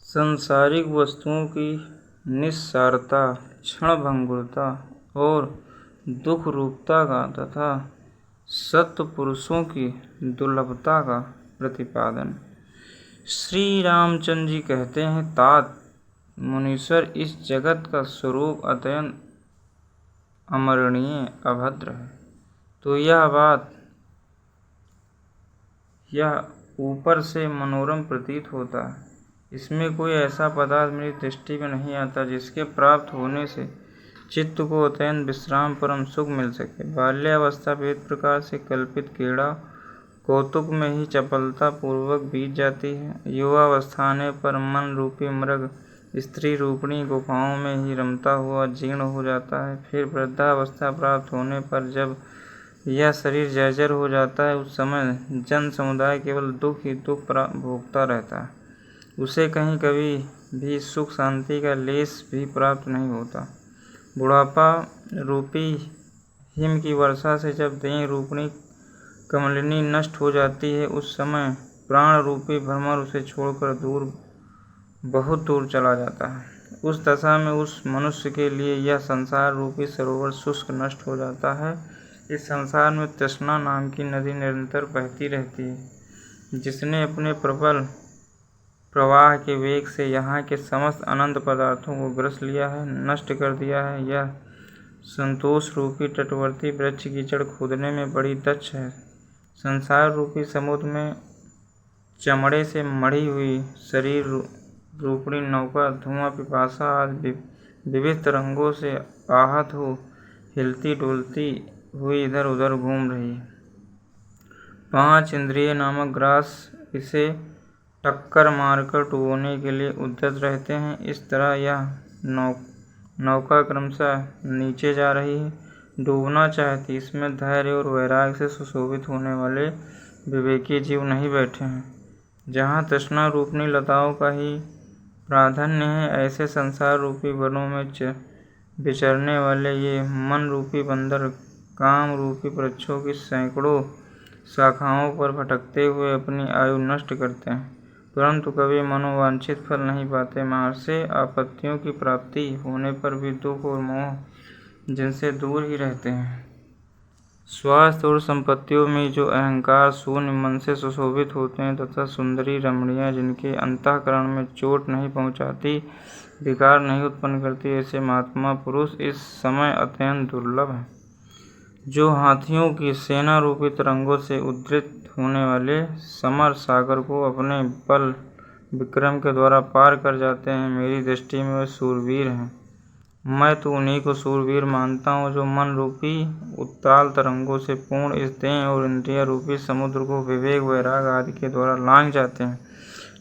सांसारिक वस्तुओं की निस्सारता, क्षणभंगुरता और दुख-रूपता का तथा सत्पुरुषों की दुर्लभता का प्रतिपादन। श्री रामचंद्र जी कहते हैं, तात मुनीश्वर, इस जगत का स्वरूप अत्यंत अमरणीय, अभद्र है। तो यह ऊपर से मनोरम प्रतीत होता है। इसमें कोई ऐसा पदार्थ मेरी दृष्टि में नहीं आता जिसके प्राप्त होने से चित्त को अत्यंत विश्राम, परम सुख मिल सके। बाल्यावस्था भेद प्रकार से कल्पित क्रीड़ा कौतुक में ही चपलता पूर्वक बीत जाती है। युवावस्था आने पर मन रूपी मृग स्त्री रूपिणी गुफाओं में ही रमता हुआ जीर्ण हो जाता है। फिर वृद्धावस्था प्राप्त होने पर जब यह शरीर जर्जर हो जाता है, उस समय जन समुदाय केवल दुख ही दुख भोगता रहता है। उसे कहीं कभी भी सुख शांति का लेश भी प्राप्त नहीं होता। बुढ़ापा रूपी हिम की वर्षा से जब देह रूपिणी कमलिनी नष्ट हो जाती है, उस समय प्राण रूपी भ्रमर उसे छोड़कर बहुत दूर चला जाता है। उस दशा में उस मनुष्य के लिए यह संसार रूपी सरोवर शुष्क नष्ट हो जाता है। इस संसार में तृष्णा नाम की नदी निरंतर बहती रहती है। जिसने अपने प्रबल प्रवाह के वेग से यहाँ के समस्त अनंत पदार्थों को ग्रस लिया है, नष्ट कर दिया है। यह संतोष रूपी तटवर्ती वृक्ष की जड़ खोदने में बड़ी दक्ष है। संसार रूपी समुद्र में चमड़े से मढ़ी हुई शरीर रूपिणी नौका धुआं पिपासा आदि विविध तरंगों से आहत हो हिलती डुलती हुई इधर उधर घूम रही है। 5 इंद्रिय नामक ग्रास इसे टक्कर मारकर डुबोने के लिए उद्यत रहते हैं। इस तरह यह नौका क्रमशः नीचे जा रही है, डूबना चाहती। इसमें धैर्य और वैराग्य से सुशोभित होने वाले विवेकी जीव नहीं बैठे हैं। जहाँ तृष्णा रूपिणी लताओं का ही प्राधान्य है, ऐसे संसार रूपी वनों में विचरने वाले ये मन रूपी बंदर काम रूपी वृक्षों की सैकड़ों शाखाओं पर भटकते हुए अपनी आयु नष्ट करते हैं, परंतु कभी मनोवांछित फल नहीं पाते। महर्षि आपत्तियों की प्राप्ति होने पर भी दुख और मोह जिनसे दूर ही रहते हैं। स्वास्थ्य और संपत्तियों में जो अहंकार शून्य मन से सुशोभित होते हैं तथा सुंदरी रमणियां जिनके अंतःकरण में चोट नहीं पहुंचाती, विकार नहीं उत्पन्न करती, ऐसे महात्मा पुरुष इस समय अत्यंत दुर्लभ हैं। जो हाथियों की सेना रूपी तरंगों से उद्धृत होने वाले समर सागर को अपने बल विक्रम के द्वारा पार कर जाते हैं, मेरी दृष्टि में वे शूरवीर हैं। मैं तो उन्हीं को शूरवीर मानता हूँ जो मन रूपी उत्ताल तरंगों से पूर्ण इस देह और इंद्रिय रूपी समुद्र को विवेक वैराग आदि के द्वारा लांघ जाते हैं,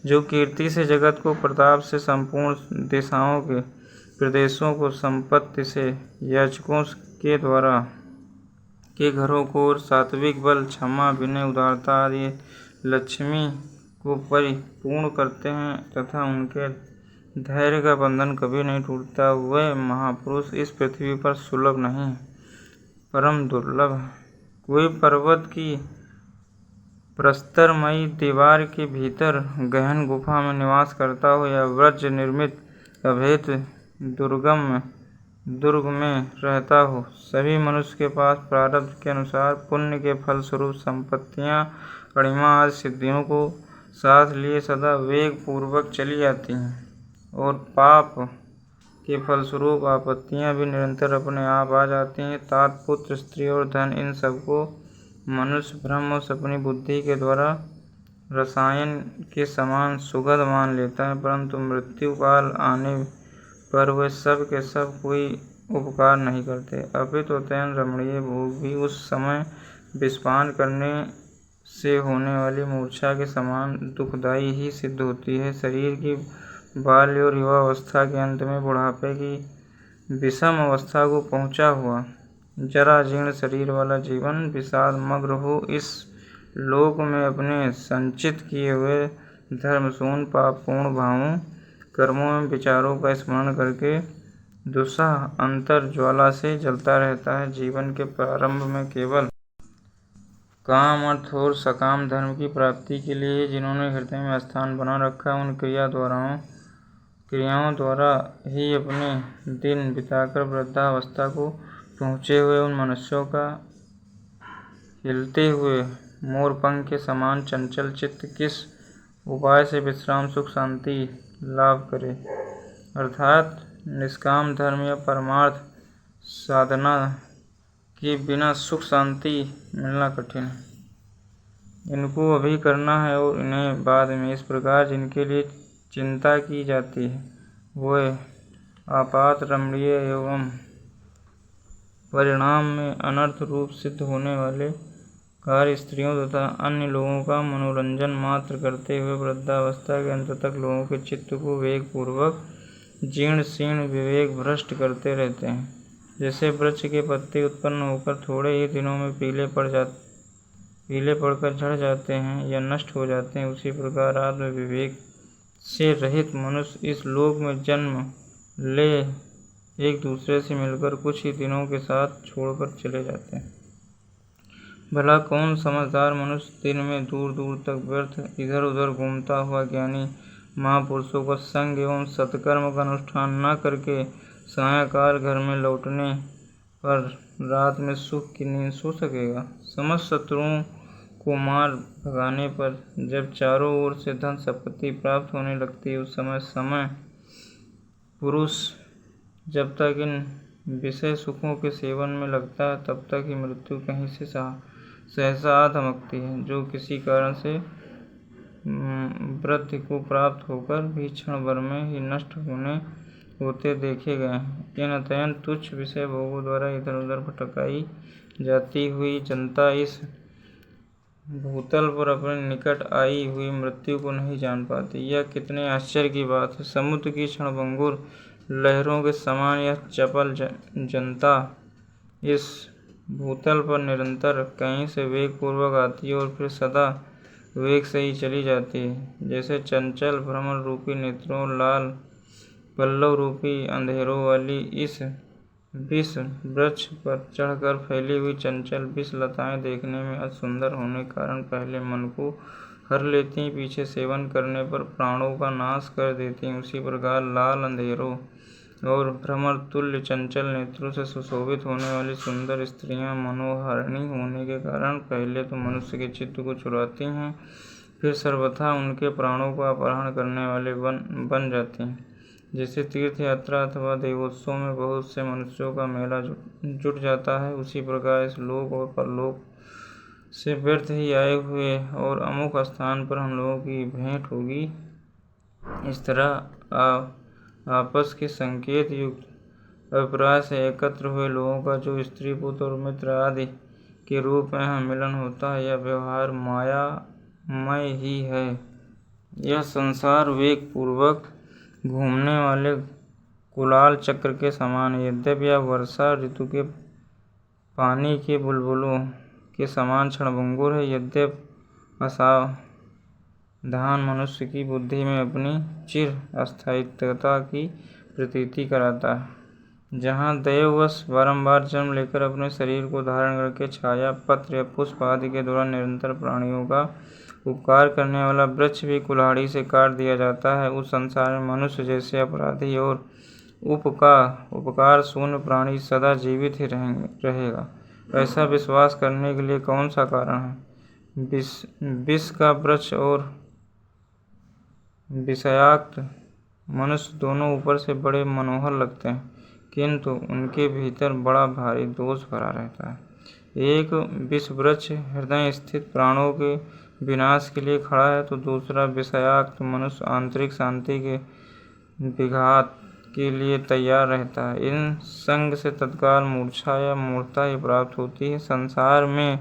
जो कीर्ति से जगत को, प्रताप से संपूर्ण दिशाओं के प्रदेशों को, संपत्ति से याचकों के द्वारा के घरों को और सात्विक बल, क्षमा, विनय, उदारता आदि लक्ष्मी को परिपूर्ण करते हैं तथा उनके धैर्य का बंधन कभी नहीं टूटता। वह महापुरुष इस पृथ्वी पर सुलभ नहीं, परम दुर्लभ है। कोई पर्वत की प्रस्तरमयी दीवार के भीतर गहन गुफा में निवास करता हो या वज्र निर्मित अभेद दुर्ग में रहता हो, सभी मनुष्य के पास प्रारब्ध के अनुसार पुण्य के फल स्वरूप संपत्तियां, अणिमा आदि सिद्धियों को साथ लिए सदा वेग पूर्वक चली जाती हैं, और पाप के फलस्वरूप आपत्तियां भी निरंतर अपने आप आ जाती हैं। तात पुत्र, स्त्री और धन, इन सबको मनुष्य भ्रम और अपनी बुद्धि के द्वारा रसायन के समान सुगंध मान लेता है, परंतु मृत्यु काल आने पर वे सब के सब कोई उपकार नहीं करते। अपितु अत्यंत रमणीय भोग भी उस समय विषपान करने से होने वाली मूर्छा के समान दुखदायी ही सिद्ध होती है। शरीर की बाल्य और युवावस्था के अंत में बुढ़ापे की विषम अवस्था को पहुंचा हुआ जरा जीर्ण शरीर वाला जीवन विषाद मग्न हो इस लोक में अपने संचित किए हुए धर्मशून्य पापपूर्ण भावों, कर्मों एवं विचारों का स्मरण करके दुस्सह अंतर ज्वाला से जलता रहता है। जीवन के प्रारंभ में केवल काम, अर्थ और सकाम धर्म की प्राप्ति के लिए जिन्होंने हृदय में स्थान बना रखा है, उन क्रिया द्वाराओं क्रियाओं द्वारा ही अपने दिन बिताकर वृद्धावस्था को पहुँचे हुए उन मनुष्यों का हिलते हुए मोरपंख के समान चंचल चित्त किस उपाय से विश्राम सुख शांति लाभ करे, अर्थात निष्काम धर्म या परमार्थ साधना के बिना सुख शांति मिलना कठिन है। इनको अभी करना है और इन्हें बाद में। इस प्रकार जिनके लिए चिंता की जाती है वे आपात रमणीय एवं परिणाम में अनर्थ रूप सिद्ध होने वाले कार्य स्त्रियों तथा अन्य लोगों का मनोरंजन मात्र करते हुए वृद्धावस्था के अंत तक लोगों के चित्त को वेगपूर्वक जीर्ण शीर्ण विवेक भ्रष्ट करते रहते हैं। जैसे वृक्ष के पत्ते उत्पन्न होकर थोड़े ही दिनों में पीले पड़कर झड़ जाते हैं या नष्ट हो जाते हैं, उसी प्रकार आत्म विवेक से रहित मनुष्य इस लोक में जन्म ले एक दूसरे से मिलकर कुछ ही दिनों के साथ छोड़कर चले जाते हैं। भला कौन समझदार मनुष्य दिन में दूर दूर तक व्यर्थ इधर उधर घूमता हुआ ज्ञानी महापुरुषों का संग एवं सत्कर्म का अनुष्ठान न करके सायंकाल घर में लौटने पर रात में सुख की नींद सो सकेगा। समस्त शत्रुओं को मार भगाने पर जब चारों ओर से धन संपत्ति प्राप्त होने लगती है, उस समय पुरुष जब तक इन विषय सुखों के सेवन में लगता है तब तक ही मृत्यु कहीं से सहसा आ धमकती है, जो किसी कारण से वृद्धि को प्राप्त होकर भी क्षण भर में ही नष्ट होते देखे गए हैं। इन अत्यंत तुच्छ विषय भोगों द्वारा इधर उधर भटकाई जाती हुई जनता इस भूतल पर अपने निकट आई हुई मृत्यु को नहीं जान पाती। यह कितने आश्चर्य की बात है। समुद्र की क्षणभंगुर लहरों के समान यह चपल जनता इस भूतल पर निरंतर कहीं से वेग पूर्वक आती है और फिर सदा वेग से ही चली जाती है। जैसे चंचल भ्रमर रूपी नेत्रों लाल पल्लव रूपी अंधेरों वाली इस विष वृक्ष पर चढ़कर फैली हुई चंचल विष लताएं देखने में अति सुंदर होने के कारण पहले मन को हर लेती, पीछे सेवन करने पर प्राणों का नाश कर देती। उसी प्रकार लाल अंधेरों और भ्रमर तुल्य चंचल नेत्रों से सुशोभित होने वाली सुंदर स्त्रियां मनोहारिणी होने के कारण पहले तो मनुष्य के चित्त को चुराती हैं, फिर सर्वथा उनके प्राणों का अपहरण करने वाले बन जाती हैं। जैसे तीर्थ यात्रा अथवा देवोत्सव में बहुत से मनुष्यों का मेला जुट जाता है, उसी प्रकार इस लोक और परलोक से व्यर्थ ही आए हुए और अमुक स्थान पर हम लोगों की भेंट होगी। इस तरह आपस के संकेत युक्त अभिप्राय से एकत्र हुए लोगों का जो स्त्री पुत्र और मित्र आदि के रूप में यहाँ मिलन होता है, यह व्यवहार मायामय ही है। यह संसार वेग पूर्वक घूमने वाले कुलाल चक्र के समान है। यद्यपि यह वर्षा ऋतु के पानी के बुलबुलों के समान क्षणभंगुर है, यद्यपि असावधान मनुष्य की बुद्धि में अपनी चिर अस्थायित्वता की प्रतीति कराता है। जहाँ दैववश बारंबार जन्म लेकर अपने शरीर को धारण करके छाया पत्र या पुष्प आदि के द्वारा निरंतर प्राणियों का उपकार करने वाला वृक्ष भी कुल्हाड़ी से काट दिया जाता है, उस संसार में मनुष्य जैसे अपराधी और उपकार शून्य प्राणी सदा जीवित ही रहेगा। ऐसा विश्वास करने के लिए कौन सा कारण है। विष का वृक्ष और विषयाक्त मनुष्य दोनों ऊपर से बड़े मनोहर लगते हैं, किंतु उनके भीतर बड़ा भारी दोष भरा रहता है। एक विष वृक्ष हृदय स्थित प्राणों के विनाश के लिए खड़ा है, तो दूसरा विषयाक्त मनुष्य आंतरिक शांति के विघात के लिए तैयार रहता है। इन संग से तत्काल मूर्छा या मूर्ता ही प्राप्त होती है। संसार में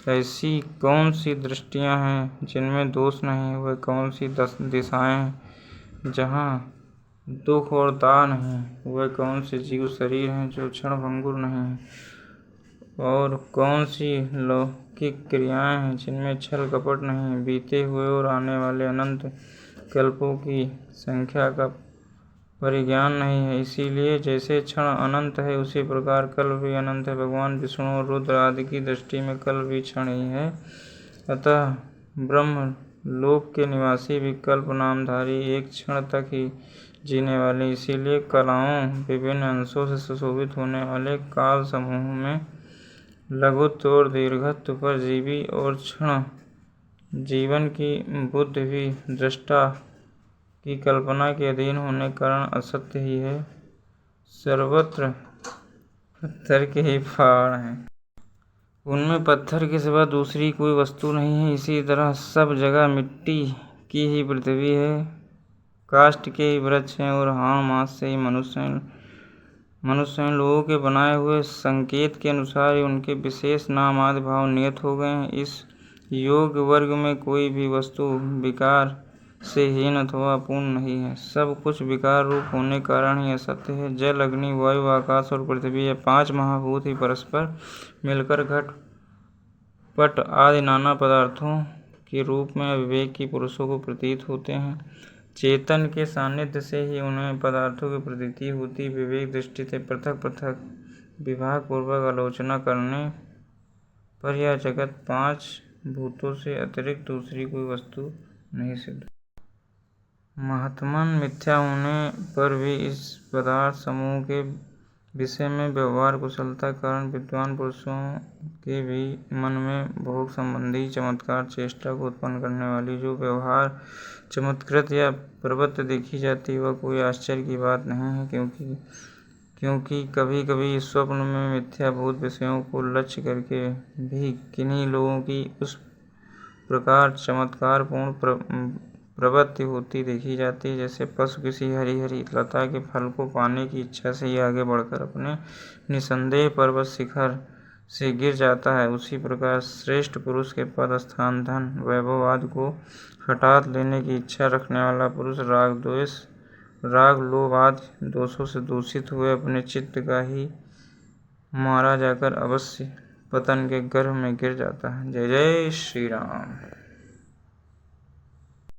ऐसी कौन सी दृष्टियां हैं जिनमें दोष नहीं, वह कौन सी दिशाएं हैं जहाँ दुख और दाह नहीं, वह कौन से जीव शरीर हैं जो क्षणभंगुर नहीं हैं, और कौन सी लौकिक क्रियाएं हैं जिनमें छल कपट नहीं, बीते हुए और आने वाले अनंत कल्पों की संख्या का परिज्ञान नहीं है। इसीलिए जैसे क्षण अनंत है, उसी प्रकार कल्प भी अनंत है। भगवान विष्णु और रुद्र आदि की दृष्टि में कल्प भी क्षण ही है। अतः ब्रह्म लोक के निवासी विकल्प नामधारी एक क्षण तक ही जीने वाले, इसीलिए कलाओं विभिन्न अंशों से सुशोभित होने वाले काल समूह में लघुत्व और दीर्घत्व पर जीवी और क्षण जीवन की बुद्धि भी दृष्टा की कल्पना के अधीन होने के कारण असत्य ही है। सर्वत्र पत्थर के ही पहाड़ हैं, उनमें पत्थर के सिवा दूसरी कोई वस्तु नहीं है। इसी तरह सब जगह मिट्टी की ही पृथ्वी है, काष्ठ के ही वृक्ष हैं और हाड़ मांस से ही मनुष्य हैं। लोगों के बनाए हुए संकेत के अनुसार ही उनके विशेष नाम आदि भाव नियत हो गए हैं। इस योग वर्ग में कोई भी वस्तु विकार से हीन अथवा अपूर्ण नहीं है, सब कुछ विकार रूप होने के कारण ही असत्य है। जल, अग्नि, वायु, आकाश और पृथ्वी ये 5 महाभूत ही परस्पर मिलकर घट, पट आदि नाना पदार्थों के रूप में अविवेक की पुरुषों को प्रतीत होते हैं। चेतन के सान्निध्य से ही उन्हें पदार्थों की प्रतीति होती। विवेक दृष्टि से पृथक पृथक विभाग पूर्वक आलोचना करने पर यह जगत 5 भूतों से अतिरिक्त दूसरी कोई वस्तु नहीं सिद्ध। महत्मन मिथ्या होने पर भी इस पदार्थ समूह के विषय में व्यवहार कुशलता के कारण विद्वान पुरुषों के भी मन में भोग संबंधी चमत्कार चेष्टा को उत्पन्न करने वाली जो व्यवहार चमत्कृत या प्रवृत्त देखी जाती वह कोई आश्चर्य की बात नहीं है, क्योंकि कभी कभी स्वप्न में मिथ्याभूत विषयों को लक्ष्य करके भी किन्हीं लोगों की उस प्रकार चमत्कारपूर्ण प्रवृत्ति होती देखी जाती है, जैसे पशु किसी हरी हरी लता के फल को पाने की इच्छा से ही आगे बढ़कर अपने निसंदेह पर्वत शिखर से गिर जाता है। उसी प्रकार श्रेष्ठ पुरुष के पद, स्थान, धन, वैभव आदि को हठात लेने की इच्छा रखने वाला पुरुष राग, लोभ आदि दोषों से दूषित हुए अपने चित्त का ही मारा जाकर अवश्य पतन के गर्भ में गिर जाता है। जय जय श्री राम।